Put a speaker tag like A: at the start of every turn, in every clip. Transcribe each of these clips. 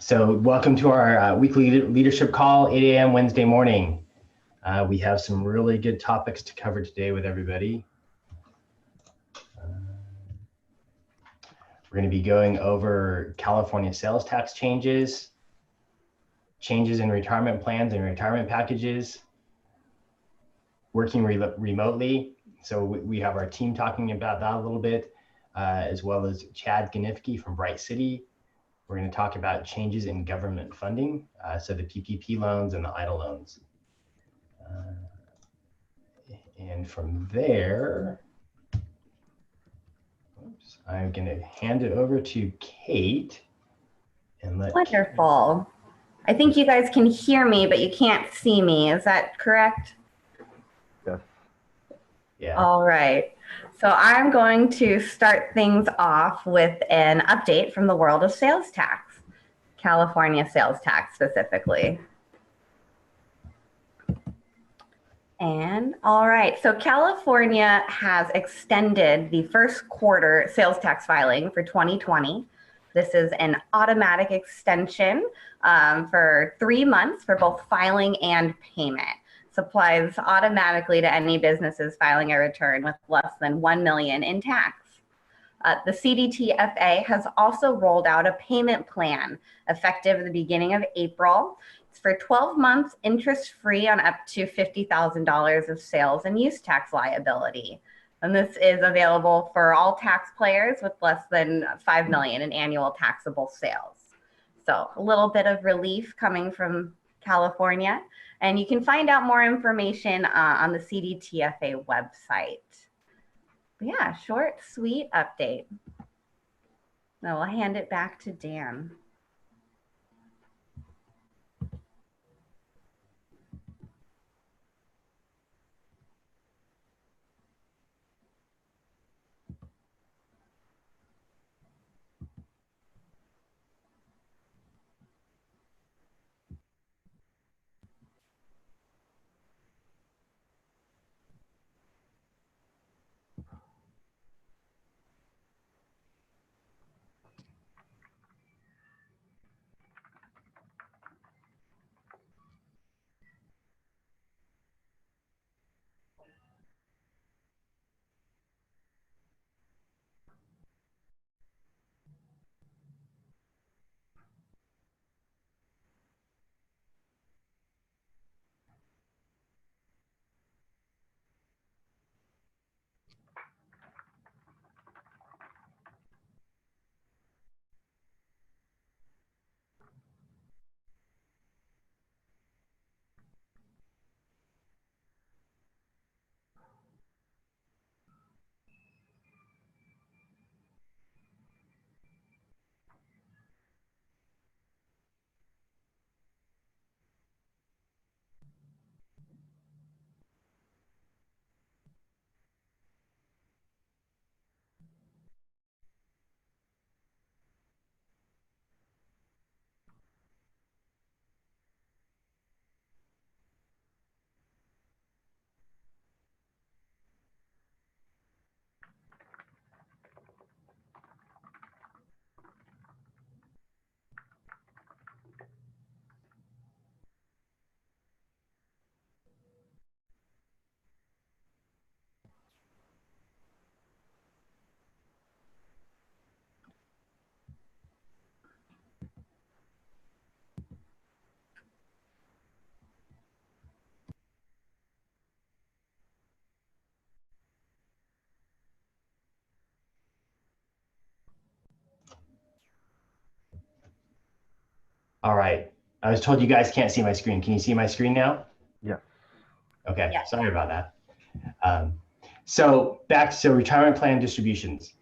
A: So welcome to our weekly leadership call, 8 a.m. Wednesday morning. We have some really good topics to cover today with everybody. We're going to be going over California sales tax changes, changes in retirement plans and retirement packages, working remotely. So we have our team talking about that a little bit, as well as Chad Ganifke from Bright City. We're going to talk about changes in government funding, so the PPP loans and the EIDL loans. And from there, I'm going to hand it over to Kate and let
B: Wonderful. I think you guys can hear me, but you can't see me. Is that correct?
C: Yes.
A: Yeah.
B: All right. So I'm going to start things off with an update from the world of sales tax, California sales tax specifically. And all right, so California has extended the first quarter sales tax filing for 2020. This is an automatic extension for 3 months for both filing and payment. Applies automatically to any businesses filing a return with less than 1 million in tax. The CDTFA has also rolled out a payment plan effective at the beginning of April. It's for 12 months, interest-free on up to $50,000 of sales and use tax liability. And this is available for all taxpayers with less than 5 million in annual taxable sales. So a little bit of relief coming from California. And you can find out more information on the CDTFA website. But yeah, short, sweet update. Now we'll hand it back to Dan.
A: All right. I was told you guys can't see my screen. Can you see my screen now?
C: Yeah.
A: Okay.
B: Yeah.
A: Sorry about that. So back to retirement plan distributions.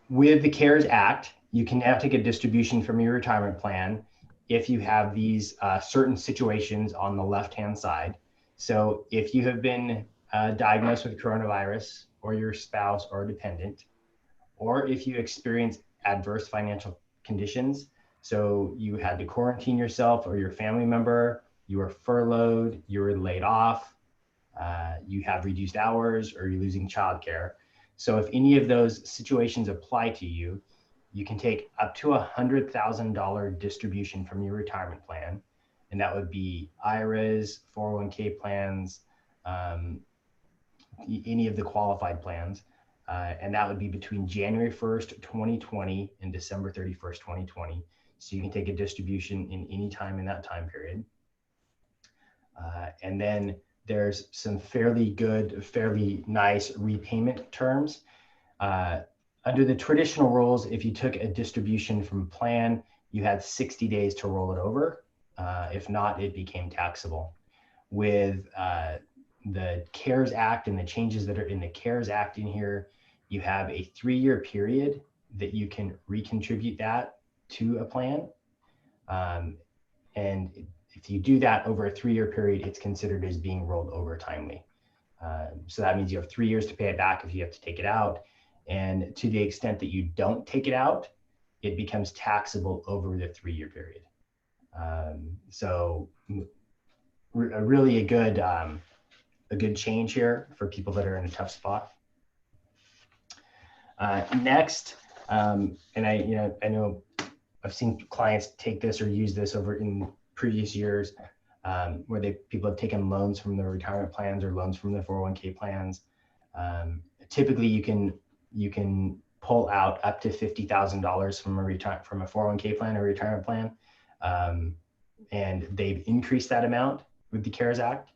A: With the CARES Act, you can now take a distribution from your retirement plan if you have these certain situations on the left-hand side. So if you have been diagnosed with coronavirus, or your spouse or dependent, or if you experience adverse financial conditions, so you had to quarantine yourself or your family member, you were furloughed, you were laid off, you have reduced hours, or you're losing childcare. So if any of those situations apply to you, you can take up to $100,000 distribution from your retirement plan, and that would be IRAs, 401k plans, any of the qualified plans. And that would be between January 1st, 2020 and December 31st, 2020. So you can take a distribution in any time in that time period. And then there's some fairly nice repayment terms. Under the traditional rules, if you took a distribution from a plan, you had 60 days to roll it over. If not, it became taxable. With the CARES Act and the changes that are in the CARES Act in here, you have a 3-year period that you can recontribute that to a plan. And if you do that over a 3-year period, it's considered as being rolled over timely. So that means you have 3 years to pay it back if you have to take it out. And to the extent that you don't take it out, it becomes taxable over the 3-year period. So really a good change here for people that are in a tough spot. Next, and I know I've seen clients take this or use this over in previous years, where people have taken loans from their retirement plans or loans from their 401k plans. Typically, you can pull out up to $50,000 from a 401k plan or retirement plan, and they've increased that amount with the CARES Act.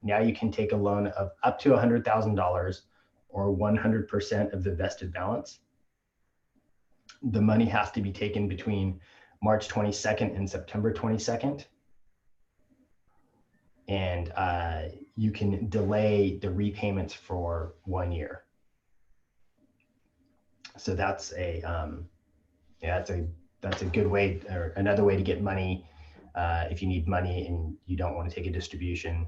A: Now you can take a loan of up to $100,000 or 100% of the vested balance. The money has to be taken between March 22nd and September 22nd. And you can delay the repayments for 1 year. So that's a good way, or another way to get money if you need money and you don't want to take a distribution.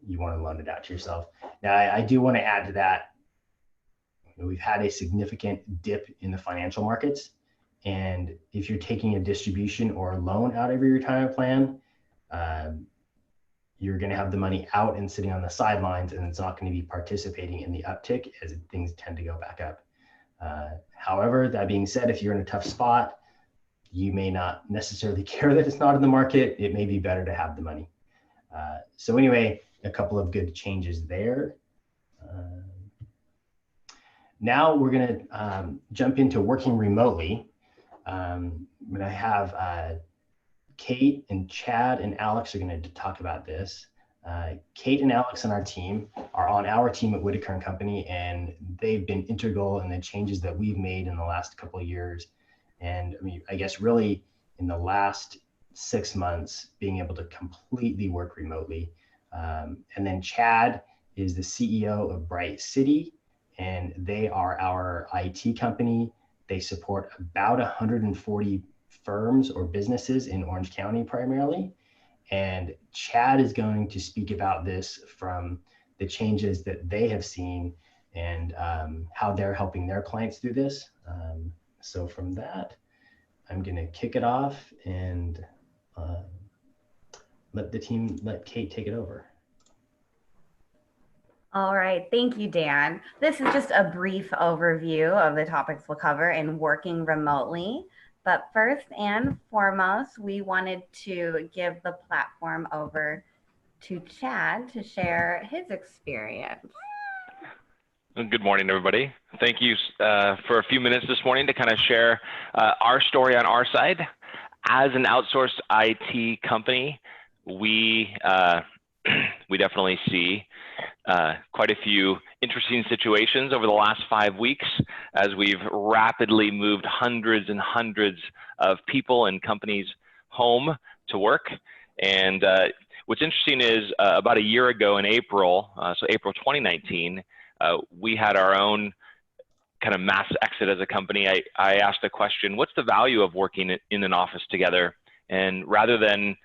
A: You want to loan it out to yourself. Now, I do want to add to that, we've had a significant dip in the financial markets. And if you're taking a distribution or a loan out of your retirement plan, you're going to have the money out and sitting on the sidelines, and it's not going to be participating in the uptick as things tend to go back up. However, that being said, if you're in a tough spot, you may not necessarily care that it's not in the market. It may be better to have the money. So anyway, a couple of good changes there. Now we're going to jump into working remotely. I'm going to have Kate and Chad and Alex are going to talk about this. Kate and Alex on our team are on our team at Whittaker and Company, and they've been integral in the changes that we've made in the last couple of years. And I mean, I guess really in the last 6 months, being able to completely work remotely. And then Chad is the CEO of Bright City, and they are our IT company. They support about 140 firms or businesses in Orange County primarily. And Chad is going to speak about this from the changes that they have seen and how they're helping their clients do this. So from that, I'm going to kick it off and let Kate take it over.
B: All right, thank you, Dan. This is just a brief overview of the topics we'll cover in working remotely. But first and foremost, we wanted to give the platform over to Chad to share his experience.
C: Good morning, everybody. Thank you for a few minutes this morning to kind of share our story on our side. As an outsourced IT company, we definitely see quite a few interesting situations over the last 5 weeks as we've rapidly moved hundreds and hundreds of people and companies home to work. And what's interesting is about a year ago in April, so April 2019, we had our own kind of mass exit as a company. I asked the question, what's the value of working in an office together? And rather than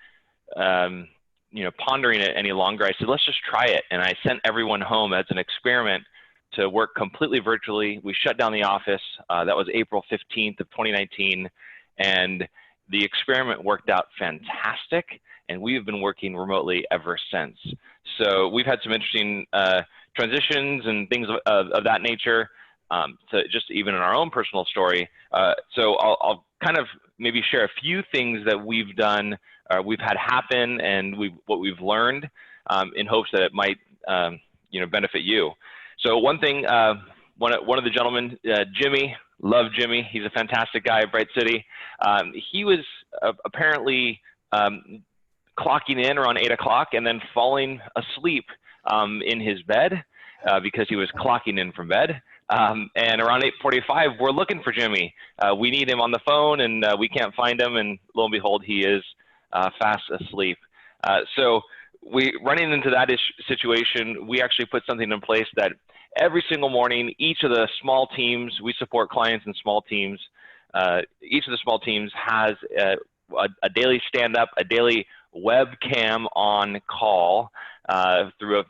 C: pondering it any longer, I said, let's just try it. And I sent everyone home as an experiment to work completely virtually. We shut down the office. That was April 15th of 2019. And the experiment worked out fantastic. And we've been working remotely ever since. So we've had some interesting transitions and things of that nature. to just even in our own personal story. So I'll kind of maybe share a few things that we've done, we've had happen, and what we've learned in hopes that it might benefit you. So one thing, one of the gentlemen, Jimmy, love Jimmy. He's a fantastic guy at Bright City. He was apparently clocking in around 8 o'clock and then falling asleep in his bed because he was clocking in from bed. And around 8:45, we're looking for Jimmy. We need him on the phone, and we can't find him. And lo and behold, he is fast asleep. So running into that situation, we actually put something in place that every single morning, each of the small teams, we support clients in small teams. Each of the small teams has a daily stand-up, a daily webcam on call through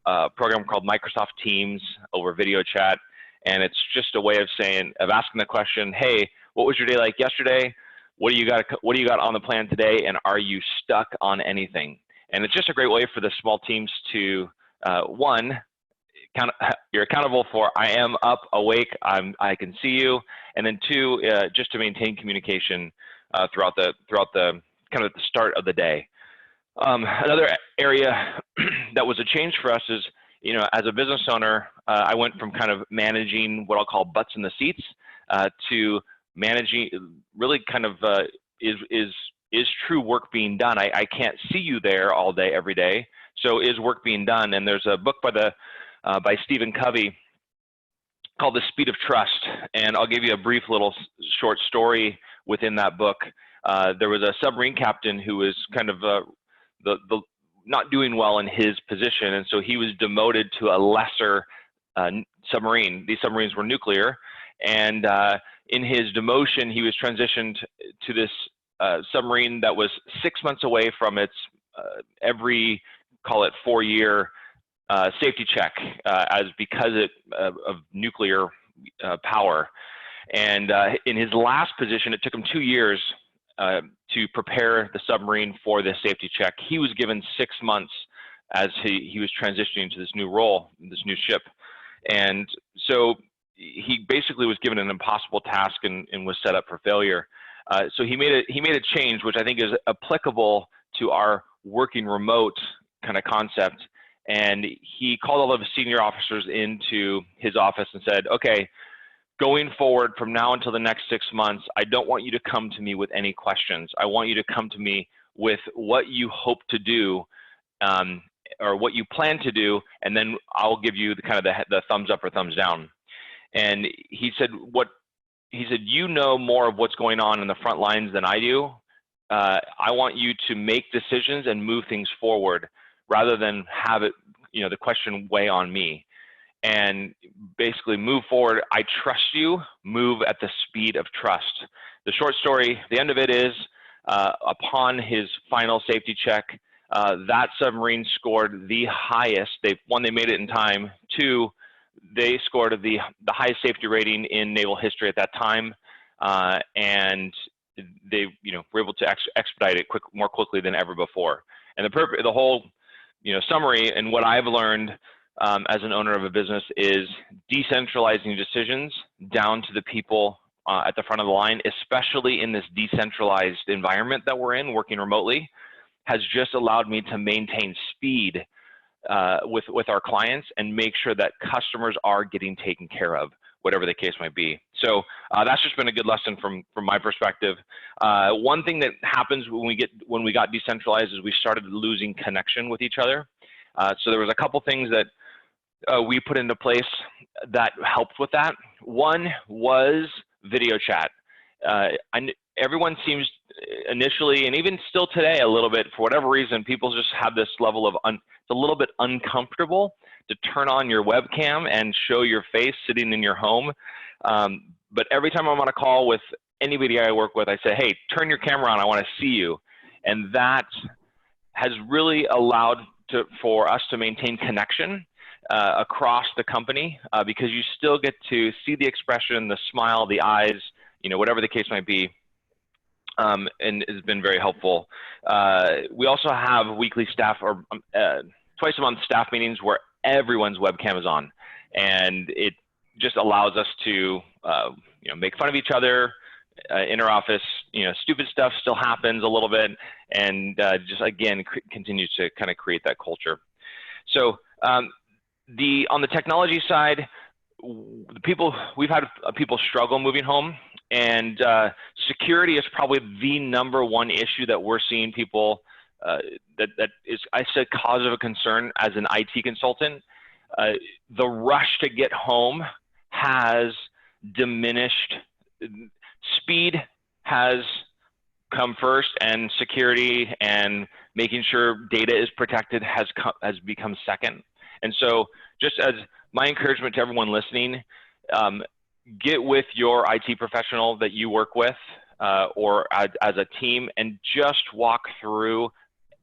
C: a program called Microsoft Teams over video chat. And it's just a way of asking the question, hey, what was your day like yesterday? What do you got on the plan today? And are you stuck on anything? And it's just a great way for the small teams to, one, you're accountable for, I am up, awake, I can see you. And then two, just to maintain communication throughout the kind of the start of the day. Another area that was a change for us is, as a business owner, I went from kind of managing what I'll call butts in the seats to managing really kind of is true work being done. I can't see you there all day, every day. So is work being done? And there's a book by Stephen Covey called The Speed of Trust. And I'll give you a brief little short story within that book. There was a submarine captain who was kind of the not doing well in his position, and so he was demoted to a lesser submarine. These submarines were nuclear, and in his demotion, he was transitioned to this submarine that was 6 months away from its every, call it 4-year safety check, because of nuclear power. And in his last position, it took him 2 years to prepare the submarine for this safety check. He was given 6 months as he was transitioning to this new role, this new ship. And so he basically was given an impossible task and was set up for failure. So he made a change, which I think is applicable to our working remote kind of concept. And he called all of his senior officers into his office and said, okay, going forward from now until the next 6 months, I don't want you to come to me with any questions. I want you to come to me with what you hope to do or what you plan to do, and then I'll give you the thumbs up or thumbs down. And he said, you know more of what's going on in the front lines than I do. I want you to make decisions and move things forward rather than have it, the question weigh on me. And basically move forward. I trust you, move at the speed of trust. The short story, the end of it is, upon his final safety check, that submarine scored the highest. One, they made it in time. Two, they scored the highest safety rating in naval history at that time. And they were able to expedite it more quickly than ever before. And the whole summary and what I've learned as an owner of a business is decentralizing decisions down to the people at the front of the line, especially in this decentralized environment that we're in, working remotely, has just allowed me to maintain speed with our clients and make sure that customers are getting taken care of, whatever the case might be. So that's just been a good lesson from my perspective. One thing that happens when we got decentralized is we started losing connection with each other. So there was a couple things that we put into place that helped with that. One was video chat. Everyone seems initially, and even still today a little bit, for whatever reason, people just have this level of, it's a little bit uncomfortable to turn on your webcam and show your face sitting in your home. But every time I'm on a call with anybody I work with, I say, hey, turn your camera on, I want to see you. And that has really allowed for us to maintain connection across the company because you still get to see the expression, the smile, the eyes, whatever the case might be, and it's been very helpful. We also have weekly staff or twice a month staff meetings where everyone's webcam is on, and it just allows us to make fun of each other in our office. Stupid stuff still happens a little bit, and just again continues to kind of create that culture. So on the technology side, we've had people struggle moving home, and security is probably the #1 issue that we're seeing people that is, I said, cause of a concern as an IT consultant. The rush to get home has diminished. Speed has come first, and security and making sure data is protected has become second. And so, just as my encouragement to everyone listening, get with your IT professional that you work with or as a team, and just walk through,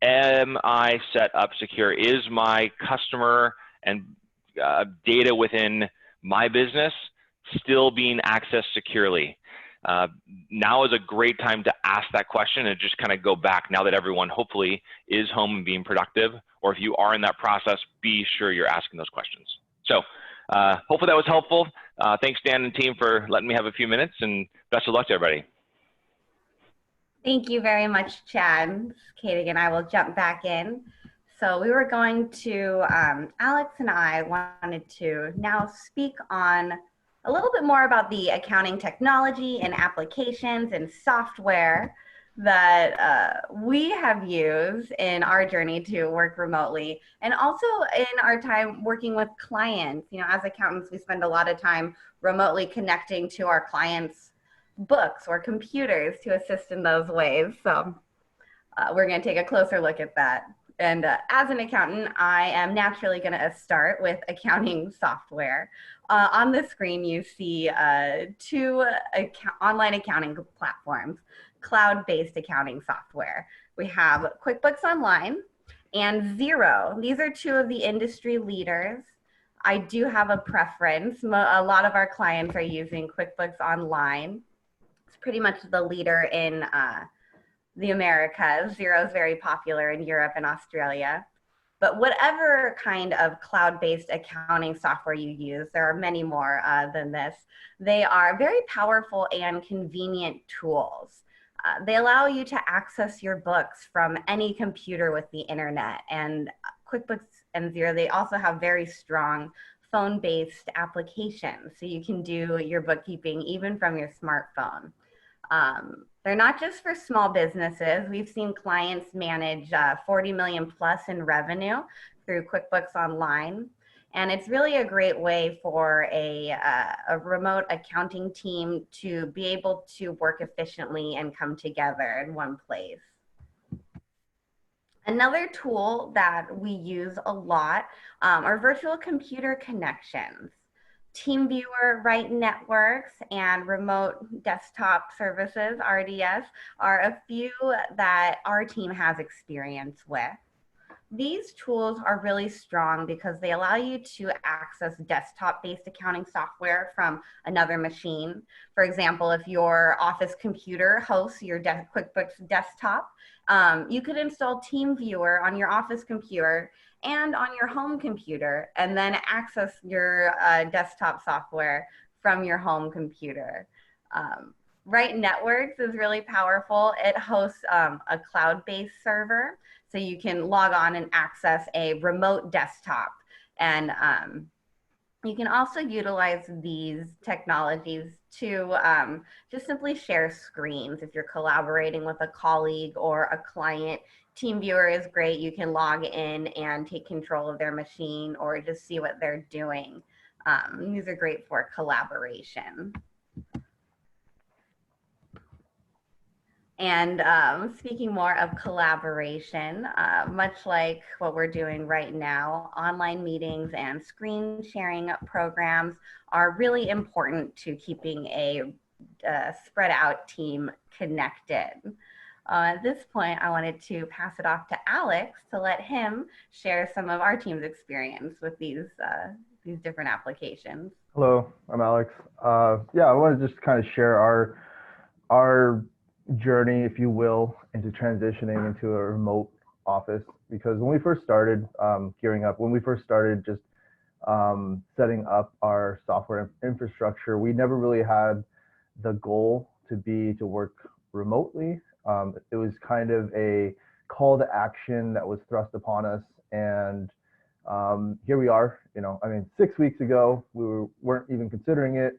C: am I set up secure? Is my customer and data within my business still being accessed securely? Now is a great time to ask that question and just kind of go back now that everyone hopefully is home and being productive, or if you are in that process, be sure you're asking those questions. So hopefully that was helpful. Thanks, Dan and team, for letting me have a few minutes, and best of luck to everybody.
B: Thank you very much, Chad. Kate again, I will jump back in. So we were going to, Alex and I wanted to now speak on a little bit more about the accounting technology and applications and software that we have used in our journey to work remotely, and also in our time working with clients. As accountants, we spend a lot of time remotely connecting to our clients' books or computers to assist in those ways. So we're going to take a closer look at that. And as an accountant, I am naturally going to start with accounting software. On the screen, you see two online accounting platforms, cloud-based accounting software. We have QuickBooks Online and Xero. These are two of the industry leaders. I do have a preference. A lot of our clients are using QuickBooks Online. It's pretty much the leader in the Americas. Xero is very popular in Europe and Australia. But whatever kind of cloud-based accounting software you use, there are many more than this. They are very powerful and convenient tools. They allow you to access your books from any computer with the internet. And QuickBooks and Xero, they also have very strong phone-based applications. So you can do your bookkeeping even from your smartphone. They're not just for small businesses. We've seen clients manage 40 million plus in revenue through QuickBooks Online. And it's really a great way for a remote accounting team to be able to work efficiently and come together in one place. Another tool that we use a lot are virtual computer connections. TeamViewer, Right Networks, and Remote Desktop Services, RDS, are a few that our team has experience with. These tools are really strong because they allow you to access desktop-based accounting software from another machine. For example, if your office computer hosts your QuickBooks desktop, you could install TeamViewer on your office computer and on your home computer, and then access your desktop software from your home computer. Right Networks is really powerful. It hosts a cloud-based server, so you can log on and access a remote desktop. And you can also utilize these technologies to just simply share screens. If you're collaborating with a colleague or a client, TeamViewer is great. You can log in and take control of their machine or just see what they're doing. These are great for collaboration. And speaking more of collaboration, much like what we're doing right now, online meetings and screen sharing programs are really important to keeping a spread out team connected. At this point, I wanted to pass it off to Alex to let him share some of our team's experience with these different applications.
D: Hello, I'm Alex. Yeah, I want to just kind of share our journey, if you will, into transitioning into a remote office. Because when we first started gearing up, when we first started just setting up our software infrastructure. We never really had the goal to work remotely. It was kind of a call to action that was thrust upon us, and here we are. I mean, 6 weeks ago we weren't even considering it.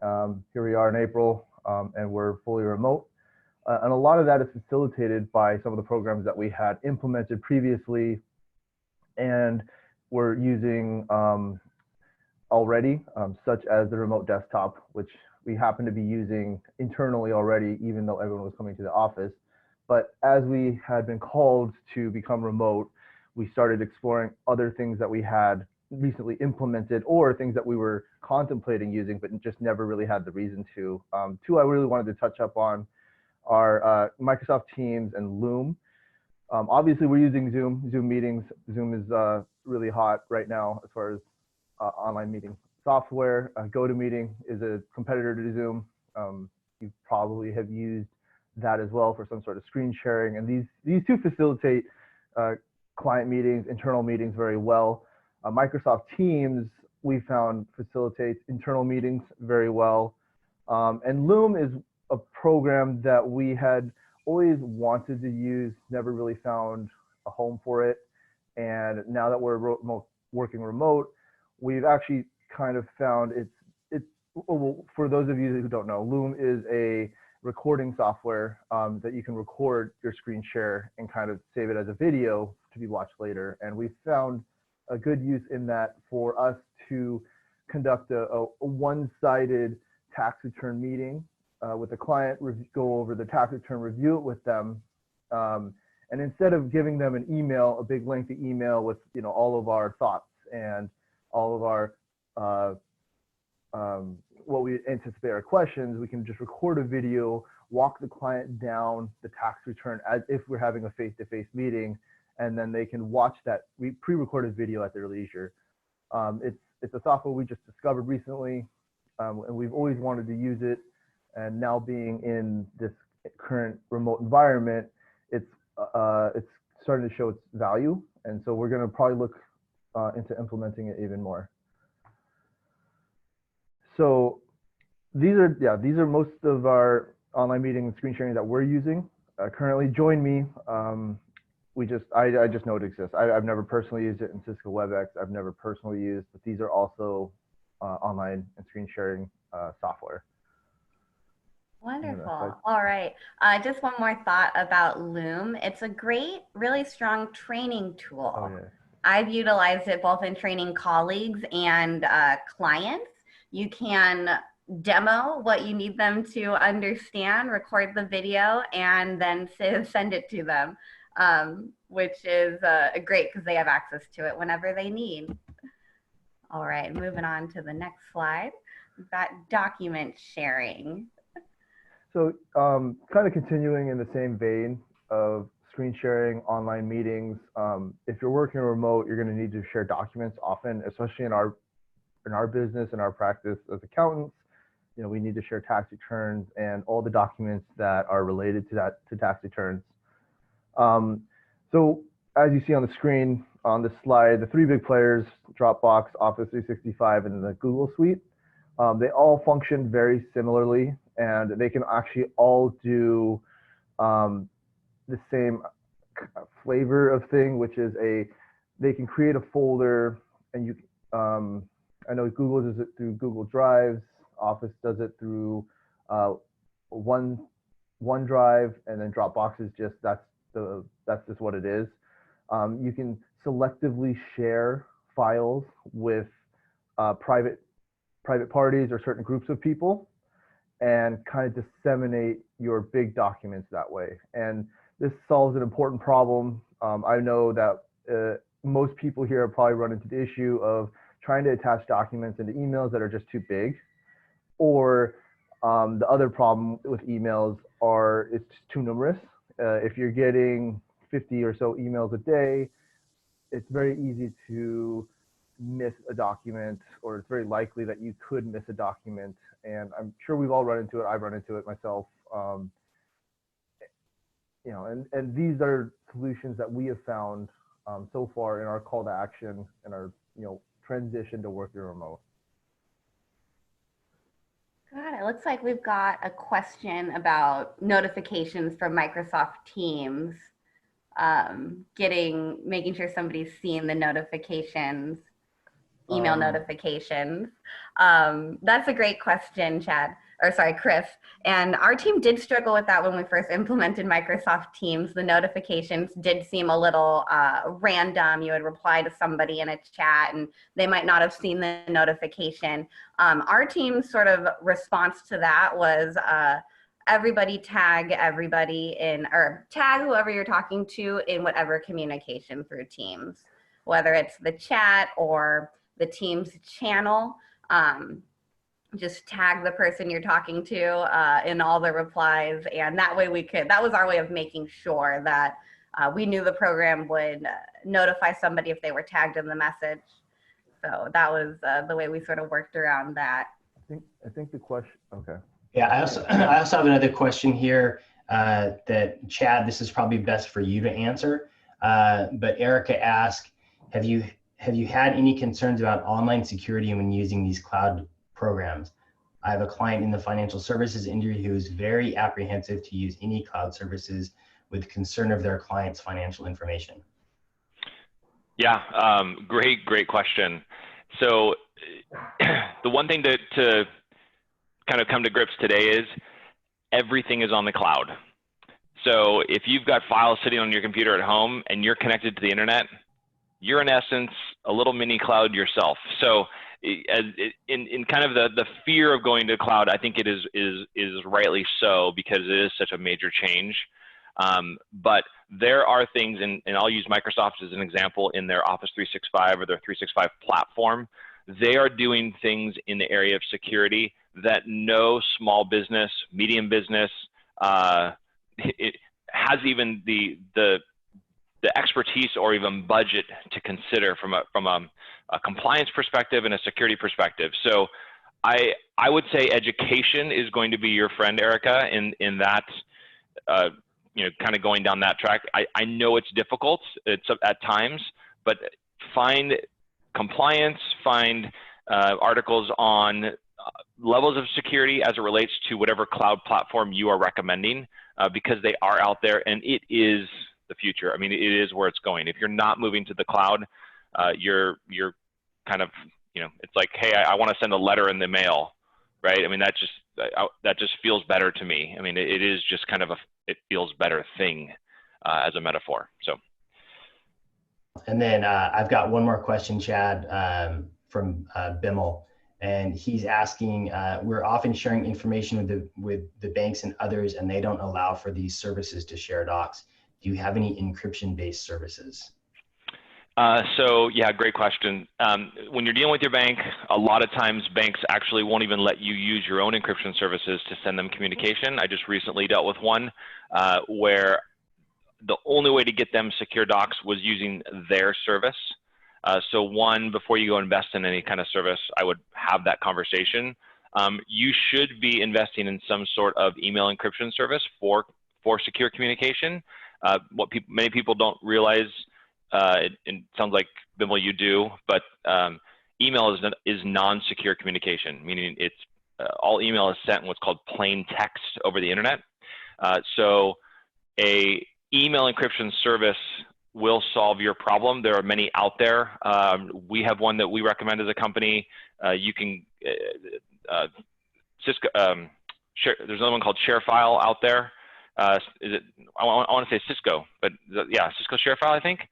D: Here we are in April, and we're fully remote. And a lot of that is facilitated by some of the programs that we had implemented previously and we're using already, such as the remote desktop, which we happen to be using internally already, even though everyone was coming to the office. But as we had been called to become remote, we started exploring other things that we had recently implemented or things that we were contemplating using, but just never really had the reason to. Two I really wanted to touch up on are Microsoft Teams and Loom. Obviously, we're using Zoom meetings. Zoom is really hot right now as far as online meeting software. GoToMeeting is a competitor to Zoom. You probably have used that as well for some sort of screen sharing. And these two facilitate client meetings, internal meetings very well. Microsoft Teams, we found, facilitates internal meetings very well. And Loom is a program that we had always wanted to use, never really found a home for it. And now that we're working remote, we've actually kind of found well, for those of you who don't know, Loom is a recording software that you can record your screen share and kind of save it as a video to be watched later. And we found a good use in that for us to conduct a one-sided tax return meeting with the client, go over the tax return, review it with them. And instead of giving them an email, a big lengthy email with all of our thoughts and all of our what we anticipate our questions, we can just record a video, walk the client down the tax return as if we're having a face-to-face meeting, and then they can watch that pre-recorded video at their leisure. It's a software we just discovered recently, and we've always wanted to use it. And now being in this current remote environment, it's starting to show its value. And so we're going to probably look into implementing it even more. So these are most of our online meeting and screen sharing that we're using currently. Join Me. I just know it exists. I've never personally used it in Cisco WebEx. I've never personally used, but these are also online and screen sharing software.
B: Wonderful. All right. Just one more thought about Loom. It's a great, really strong training tool.
D: Oh, yeah.
B: I've utilized it both in training colleagues and clients. You can demo what you need them to understand, record the video, and then send it to them, which is great because they have access to it whenever they need. All right, moving on to the next slide. We've got document sharing.
D: So kind of continuing in the same vein of screen sharing, online meetings, if you're working remote, you're going to need to share documents often, especially in our business and our practice as accountants. We need to share tax returns and all the documents that are related to tax returns. So as you see on the screen on this slide, the three big players, Dropbox, Office 365, and the Google Suite, they all function very similarly, and they can actually all do the same flavor of thing, which is they can create a folder, and I know Google does it through Google Drives, Office does it through OneDrive, and then Dropbox is just that's just what it is. You can selectively share files with private parties or certain groups of people, and kind of disseminate your big documents that way. And this solves an important problem. I know that most people here have probably run into the issue of trying to attach documents into emails that are just too big, or the other problem with emails it's just too numerous. If you're getting 50 or so emails a day, it's very easy to miss a document, or it's very likely that you could miss a document. And I'm sure we've all run into it. I've run into it myself. And these are solutions that we have found so far in our call to action and our transition to working remote.
B: God, it looks like we've got a question about notifications from Microsoft Teams. Making sure somebody's seeing the notifications, email notifications. That's a great question, Chris. And our team did struggle with that when we first implemented Microsoft Teams. The notifications did seem a little random. You would reply to somebody in a chat and they might not have seen the notification. Our team's sort of response to that was everybody tag everybody or tag whoever you're talking to in whatever communication through Teams, whether it's the chat or the Teams channel. Just tag the person you're talking to in all the replies. And that way that was our way of making sure that we knew the program would notify somebody if they were tagged in the message. So that was the way we sort of worked around that.
D: I think the question, okay.
A: Yeah, I also have another question here that Chad, this is probably best for you to answer. But Erica asked, have you had any concerns about online security when using these cloud programs? I have a client in the financial services industry who is very apprehensive to use any cloud services with concern of their client's financial information.
C: Yeah, great question. So the one thing to kind of come to grips today is everything is on the cloud. So if you've got files sitting on your computer at home and you're connected to the internet, you're in essence a little mini cloud yourself. So in kind of the fear of going to cloud, I think it is rightly so, because it is such a major change. But there are things, and I'll use Microsoft as an example, in their Office 365 or their 365 platform. They are doing things in the area of security that no small business, medium business, it has even the expertise or even budget to consider from a compliance perspective and a security perspective. So I would say education is going to be your friend, Erica, in that, kind of going down that track. I know it's difficult, it's at times, but find compliance, find articles on levels of security as it relates to whatever cloud platform you are recommending, because they are out there and it is the future. I mean, it is where it's going. If you're not moving to the cloud, you're kind of, it's like, hey, I want to send a letter in the mail, right? I mean, that just feels better to me. I mean, it is just kind of it feels better thing as a metaphor. So.
A: And then I've got one more question, Chad, from Bimmel, and he's asking, we're often sharing information with the banks and others, and they don't allow for these services to share docs. Do you have any encryption-based services?
C: So yeah, great question. When you're dealing with your bank, a lot of times banks actually won't even let you use your own encryption services to send them communication. I just recently dealt with one where the only way to get them secure docs was using their service. So one, before you go invest in any kind of service, I would have that conversation. You should be investing in some sort of email encryption service for secure communication. What many people don't realize, it sounds like, Bimmel, you do, but email is non-secure communication, meaning it's all email is sent in what's called plain text over the internet. So a email encryption service will solve your problem. There are many out there. We have one that we recommend as a company. You can Cisco. There's another one called ShareFile out there. Is it? I want to say Cisco, but yeah, Cisco ShareFile, I think.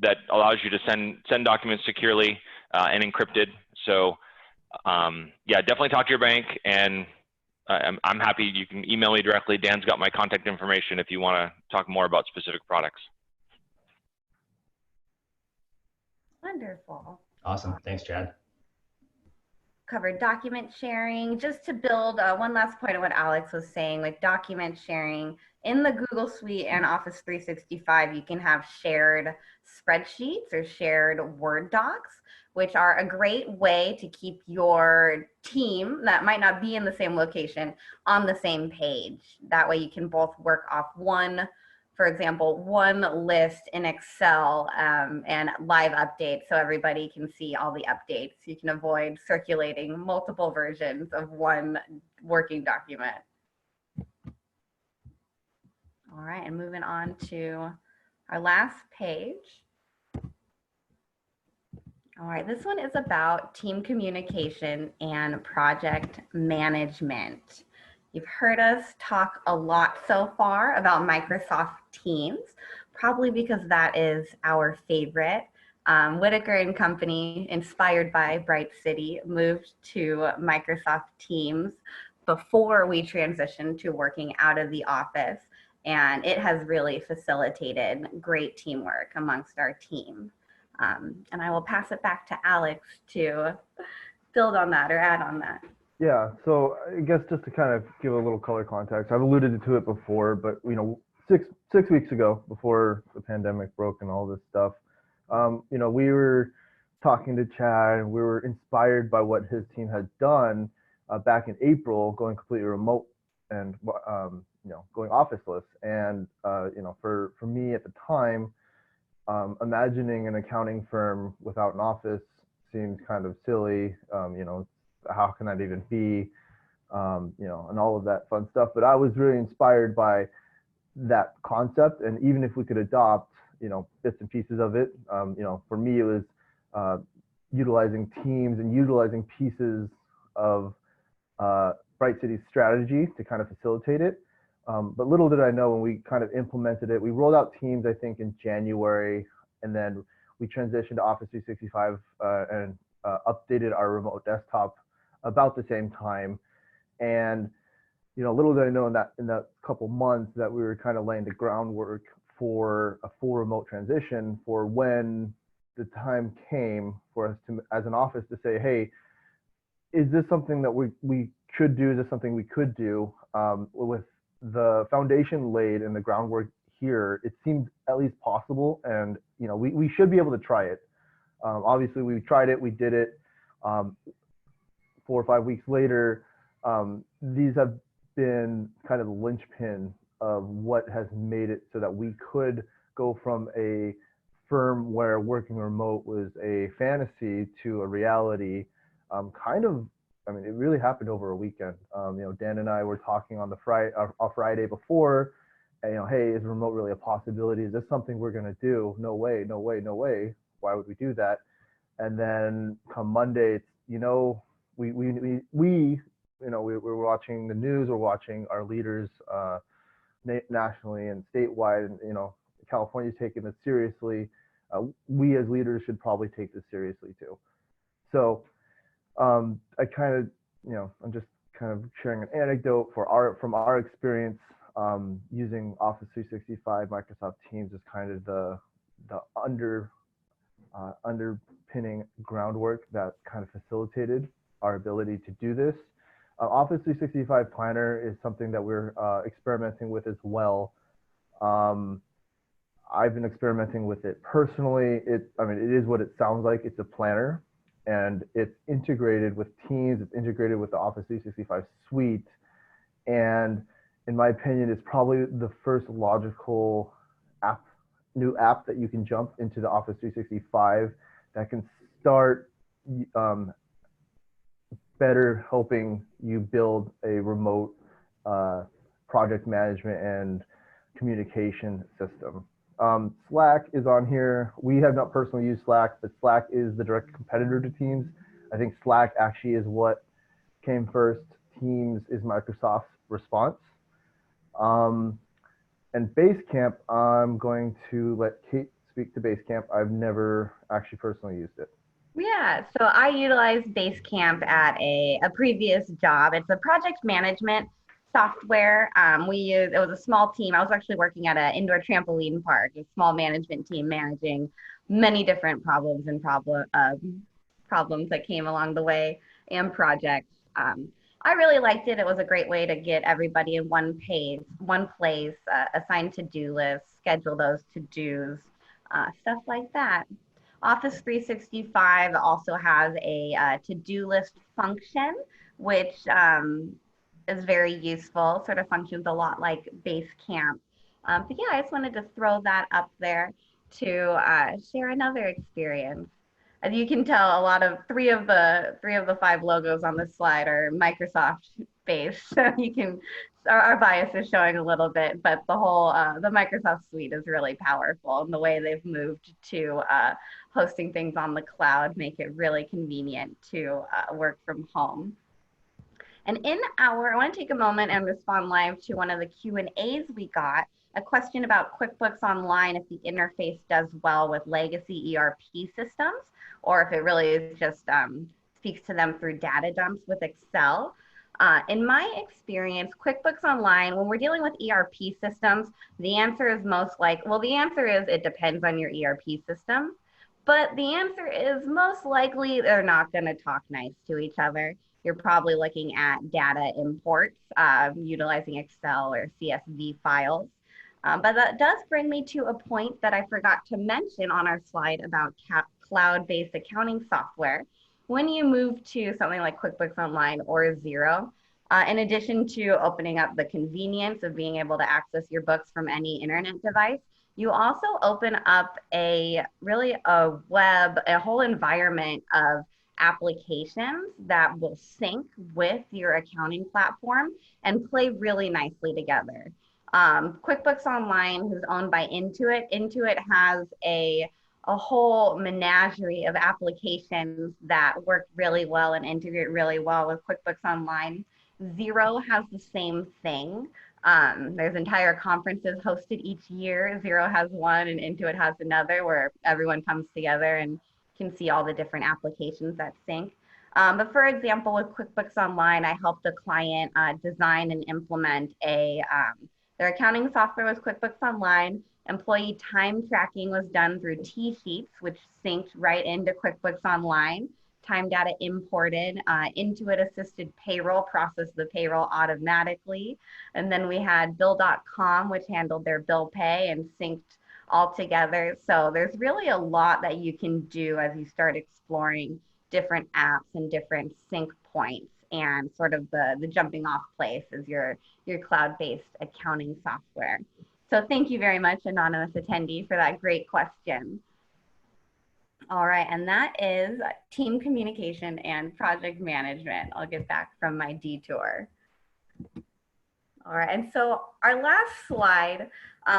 C: That allows you to send documents securely and encrypted. So yeah, definitely talk to your bank, and I'm happy. You can email me directly. Dan's got my contact information if you want to talk more about specific products.
B: Wonderful.
A: Awesome. Thanks, Chad.
B: Covered document sharing. Just to build one last point on what Alex was saying, with document sharing in the Google Suite and Office 365, you can have shared spreadsheets or shared Word docs, which are a great way to keep your team that might not be in the same location on the same page. That way you can both work off one for example, one list in Excel and live updates so everybody can see all the updates. You can avoid circulating multiple versions of one working document. All right, and moving on to our last page. All right, this one is about team communication and project management. You've heard us talk a lot so far about Microsoft Teams, probably because that is our favorite. Whittaker and Company, inspired by Bright City, moved to Microsoft Teams before we transitioned to working out of the office, and it has really facilitated great teamwork amongst our team. And I will pass it back to Alex to build on that or add on that.
D: Yeah, so I guess just to kind of give a little color context, I've alluded to it before, but you know, six weeks ago, before the pandemic broke and all this stuff, you know, we were talking to Chad, and we were inspired by what his team had done back in April, going completely remote and you know, going officeless. And you know, for me at the time, imagining an accounting firm without an office seems kind of silly. You know, how can that even be? You know, and all of that fun stuff. But I was really inspired by that concept, and even if we could adopt, you know, bits and pieces of it, you know, for me it was utilizing Teams and utilizing pieces of Bright City's strategy to kind of facilitate it. But little did I know, when we kind of implemented it, we rolled out Teams, I think, in January, and then we transitioned to Office 365 and updated our remote desktop about the same time. And you know, little did I know in that couple months that we were kind of laying the groundwork for a full remote transition, for when the time came for us to, as an office, to say, hey, is this something that we should do? Is this something we could do? With the foundation laid and the groundwork here, it seems at least possible, and you know, we should be able to try it. Obviously, we tried it, we did it. 4 or 5 weeks later, these have been kind of the linchpin of what has made it so that we could go from a firm where working remote was a fantasy to a reality. Kind of, I mean, it really happened over a weekend. You know, Dan and I were talking on the Friday before, and, you know, hey, is remote really a possibility? Is this something we're going to do? No way, no way, no way. Why would we do that? And then come Monday, it's, you know, we you know, we're watching the news, we're watching our leaders nationally and statewide, and you know, California's taking this seriously. We as leaders should probably take this seriously too. So I kind of, you know, I'm just kind of sharing an anecdote from our experience using Office 365, Microsoft Teams is kind of the underpinning groundwork that kind of facilitated our ability to do this. Office 365 Planner is something that we're experimenting with as well. I've been experimenting with it personally. I mean, it is what it sounds like. It's a planner, and it's integrated with Teams. It's integrated with the Office 365 suite. And in my opinion, it's probably the first logical new app that you can jump into the Office 365 that can start better helping you build a remote project management and communication system. Slack is on here. We have not personally used Slack, but Slack is the direct competitor to Teams. I think Slack actually is what came first. Teams is Microsoft's response. And Basecamp, I'm going to let Kate speak to Basecamp. I've never actually personally used it.
B: Yeah, so I utilized Basecamp at a previous job. It's a project management software. It was a small team. I was actually working at an indoor trampoline park, a small management team managing many different problems and problems that came along the way and projects. I really liked it. It was a great way to get everybody in one place, assign to-do lists, schedule those to-dos, stuff like that. Office 365 also has a to-do list function, which is very useful, sort of functions a lot like Basecamp. But yeah, I just wanted to throw that up there to share another experience. As you can tell, a lot of three of the five logos on this slide are Microsoft based. So you can our bias is showing a little bit, but the whole the Microsoft suite is really powerful, and the way they've moved to hosting things on the cloud make it really convenient to work from home. And I want to take a moment and respond live to one of the Q&As we got, a question about QuickBooks Online, if the interface does well with legacy ERP systems, or if it really is just speaks to them through data dumps with Excel. In my experience, QuickBooks Online, when we're dealing with ERP systems, the answer is the answer is it depends on your ERP system. But the answer is most likely they're not going to talk nice to each other. You're probably looking at data imports, utilizing Excel or CSV files. But that does bring me to a point that I forgot to mention on our slide about cloud-based accounting software. When you move to something like QuickBooks Online or Xero, in addition to opening up the convenience of being able to access your books from any internet device, you also open up a whole environment of applications that will sync with your accounting platform and play really nicely together. QuickBooks Online, who's owned by Intuit has a whole menagerie of applications that work really well and integrate really well with QuickBooks Online. Xero has the same thing. There's entire conferences hosted each year. Xero has one and Intuit has another where everyone comes together and can see all the different applications that sync. But for example, with QuickBooks Online, I helped a client design and implement their accounting software was QuickBooks Online. Employee time tracking was done through T-Sheets, which synced right into QuickBooks Online. Time data imported, Intuit assisted payroll, processed the payroll automatically. And then we had Bill.com, which handled their bill pay and synced all together. So there's really a lot that you can do as you start exploring different apps and different sync points, and sort of the jumping off place is your cloud-based accounting software. So thank you very much, anonymous attendee, for that great question. All right, and that is team communication and project management. I'll get back from my detour. All right, and so our last slide,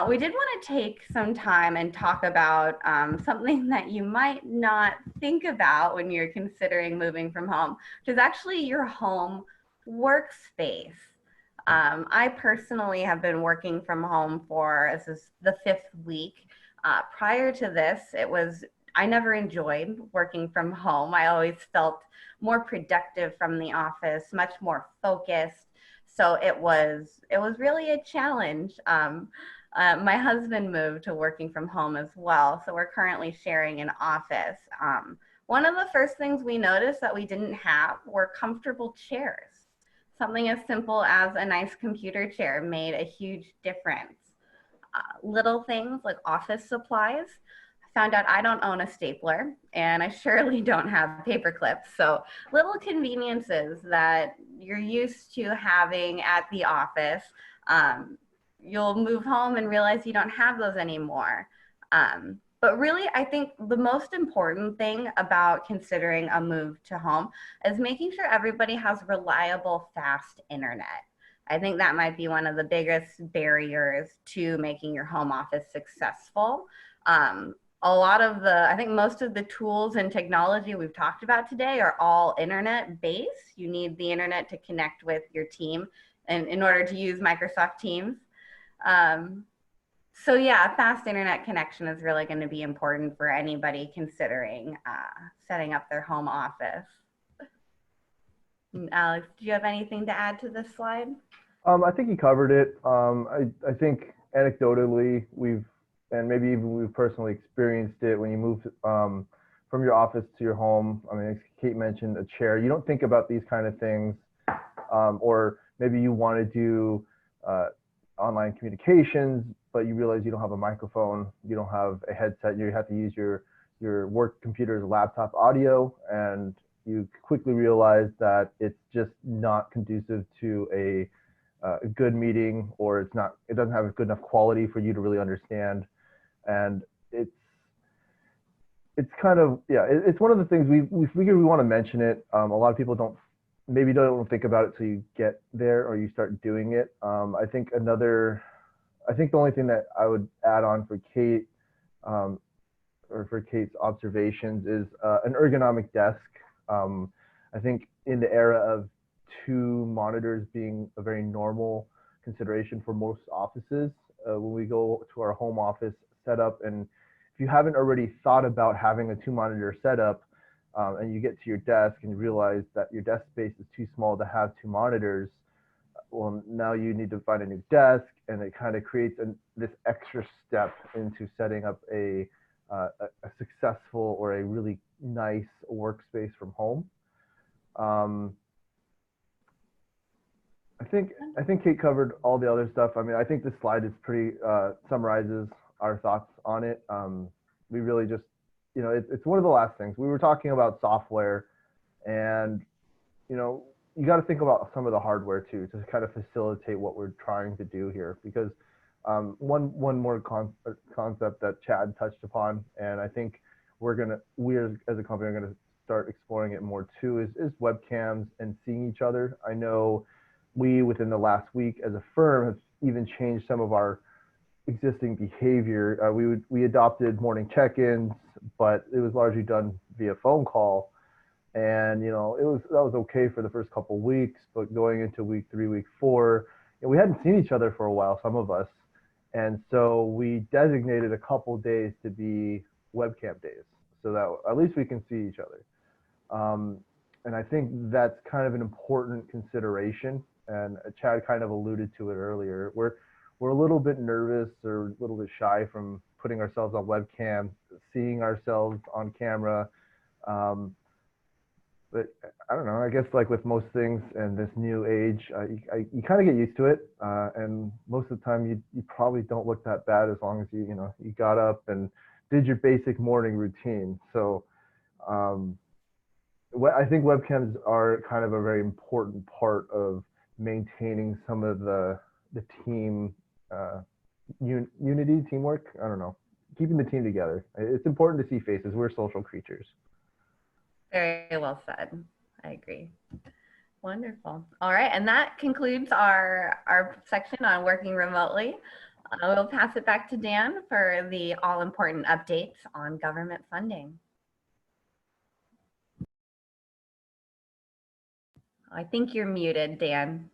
B: we did want to take some time and talk about something that you might not think about when you're considering moving from home, which is actually your home workspace. I personally have been working from home this is the 5th week. Prior to this, I never enjoyed working from home. I always felt more productive from the office, much more focused. So it was really a challenge. My husband moved to working from home as well. So we're currently sharing an office. One of the first things we noticed that we didn't have were comfortable chairs. Something as simple as a nice computer chair made a huge difference. Little things like office supplies. I found out I don't own a stapler and I surely don't have paper clips. So little conveniences that you're used to having at the office, you'll move home and realize you don't have those anymore. But really, I think the most important thing about considering a move to home is making sure everybody has reliable, fast internet. I think that might be one of the biggest barriers to making your home office successful. I think most of the tools and technology we've talked about today are all internet based. You need the internet to connect with your team in order to use Microsoft Teams. So yeah, fast internet connection is really going to be important for anybody considering setting up their home office. Alex, do you have anything to add to this slide?
D: I think you covered it. I think anecdotally, and maybe even we've personally experienced it when you move from your office to your home. I mean, as Kate mentioned, a chair. You don't think about these kind of things, or maybe you want to do online communications, but you realize you don't have a microphone, you don't have a headset, you have to use your work computer's laptop audio, and you quickly realize that it's just not conducive to a a good meeting, or it doesn't have a good enough quality for you to really understand. And it's kind of, yeah, it's one of the things we figured we want to mention it. A lot of people don't think about it till you get there or you start doing it. I think the only thing that I would add on for Kate, or for Kate's observations, is an ergonomic desk. I think in the era of 2 monitors being a very normal consideration for most offices, when we go to our home office setup, and if you haven't already thought about having a 2-monitor setup, and you get to your desk and you realize that your desk space is too small to have 2 monitors, well, now you need to find a new desk, and it kind of creates this extra step into setting up a successful or a really nice workspace from home. I think Kate covered all the other stuff. I mean, I think this slide is pretty summarizes our thoughts on it. We really just, it's one of the last things. We were talking about software, and you got to think about some of the hardware too, to kind of facilitate what we're trying to do here. Because one more concept that Chad touched upon, and I think we as a company are gonna start exploring it more too, is webcams and seeing each other. I know we, within the last week as a firm, have even changed some of our existing behavior. We adopted morning check-ins, but it was largely done via phone call. And that was okay for the first couple of weeks, but going into week 3, week 4, we hadn't seen each other for a while, some of us, and so we designated a couple days to be webcam days, so that at least we can see each other. And I think that's kind of an important consideration, and Chad kind of alluded to it earlier. We're a little bit nervous or a little bit shy from putting ourselves on webcam, seeing ourselves on camera. But I don't know, I guess like with most things in this new age, you kind of get used to it. And most of the time you probably don't look that bad, as long as you got up and did your basic morning routine. So I think webcams are kind of a very important part of maintaining some of the team unity, teamwork. I don't know, keeping the team together. It's important to see faces. We're social creatures.
B: Very well said. I agree. Wonderful. All right. And that concludes our section on working remotely. We'll pass it back to Dan for the all-important updates on government funding. I think you're muted, Dan.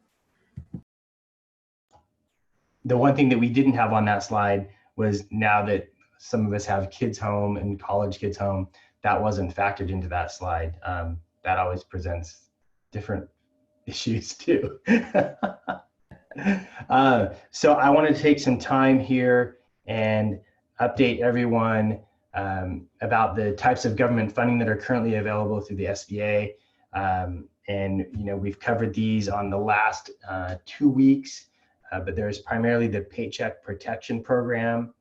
A: The one thing that we didn't have on that slide was, now that some of us have kids home and college kids home, that wasn't factored into that slide. That always presents different issues too. So I want to take some time here and update everyone about the types of government funding that are currently available through the SBA. And we've covered these on the last 2 weeks, but there's primarily the Paycheck Protection Program.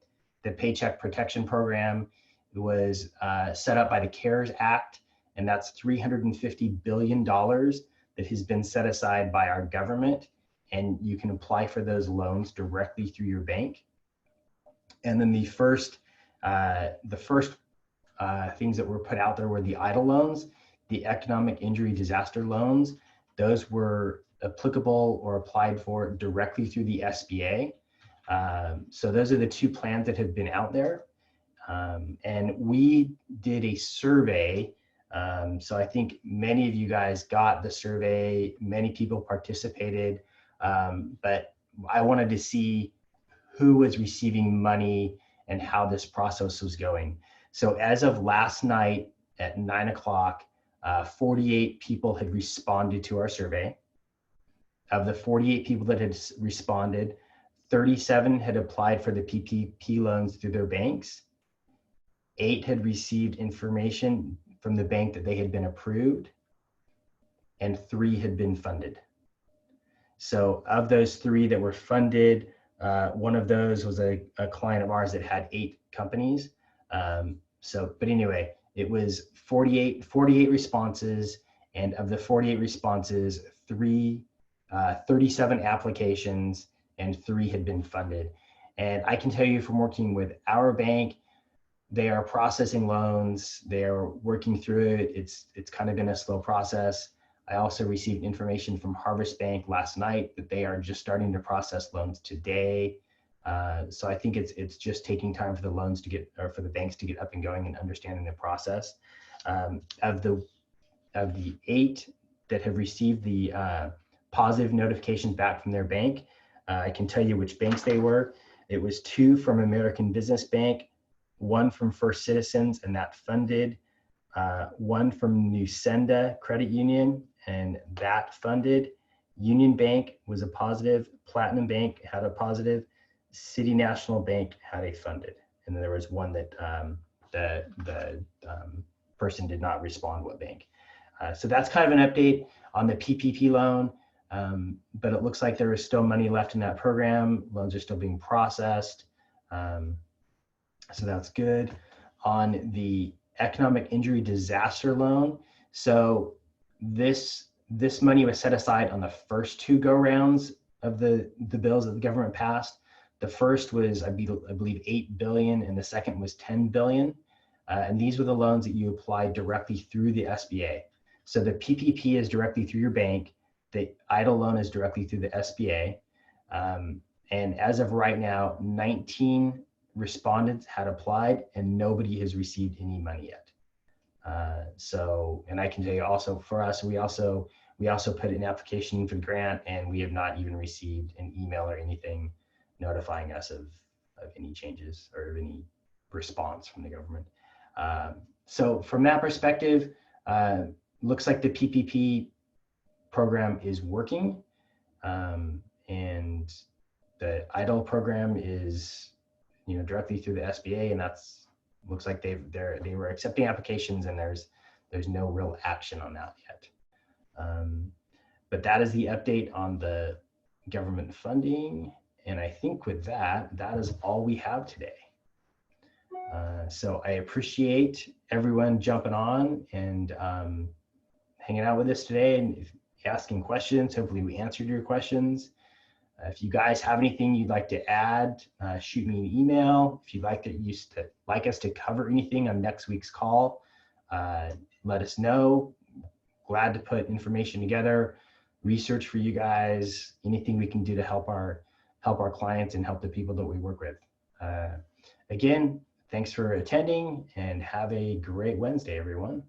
A: The Paycheck Protection Program was set up by the CARES Act, and that's $350 billion that has been set aside by our government, and you can apply for those loans directly through your bank. And then the first things that were put out there were the EIDL loans, the economic injury disaster loans. Those were applicable or applied for directly through the SBA. So those are the 2 plans that have been out there. And we did a survey. So I think many of you guys got the survey, many people participated, but I wanted to see who was receiving money and how this process was going. So as of last night at 9 o'clock, 48 people had responded to our survey. Of the 48 people that had responded, 37 had applied for the PPP loans through their banks. 8 had received information from the bank that they had been approved, and 3 had been funded. So of those 3 that were funded, one of those was a client of ours that had 8 companies. But anyway, it was 48 responses, and of the 48 responses, 3 37 applications and 3 had been funded. And I can tell you from working with our bank, they are processing loans. They are working through it. It's kind of been a slow process. I also received information from Harvest Bank last night that they are just starting to process loans today. So I think it's just taking time for the loans to get, or for the banks to get up and going and understanding the process. Of the 8 that have received the positive notifications back from their bank, I can tell you which banks they were. It was 2 from American Business Bank, 1 from First Citizens, and that funded. 1 from Nusenda Credit Union, and that funded. Union Bank was a positive. Platinum Bank had a positive. City National Bank had a funded. And then there was 1 that the person did not respond what bank. So that's kind of an update on the PPP loan. But it looks like there is still money left in that program. Loans are still being processed. So that's good. On the economic injury disaster loan, so this money was set aside on the first 2 go rounds of the bills that the government passed. The first was, I believe, 8 billion, and the second was 10 billion. And these were the loans that you applied directly through the SBA. So the PPP is directly through your bank. The EIDL loan is directly through the SBA. And as of right now, 19 respondents had applied and nobody has received any money yet. So, and I can tell you also for us, we also put an application for the grant, and we have not even received an email or anything notifying us of any changes or of any response from the government. So from that perspective, looks like the PPP program is working, and the EIDL program is, directly through the SBA, and that's looks like they were accepting applications, and there's no real action on that yet. But that is the update on the government funding, and I think with that is all we have today. So I appreciate everyone jumping on and hanging out with us today and asking questions. Hopefully we answered your questions. If you guys have anything you'd like to add, shoot me an email. If you'd like us to cover anything on next week's call, let us know. Glad to put information together, research for you guys, anything we can do to help our clients and help the people that we work with. Again, thanks for attending, and have a great Wednesday, everyone.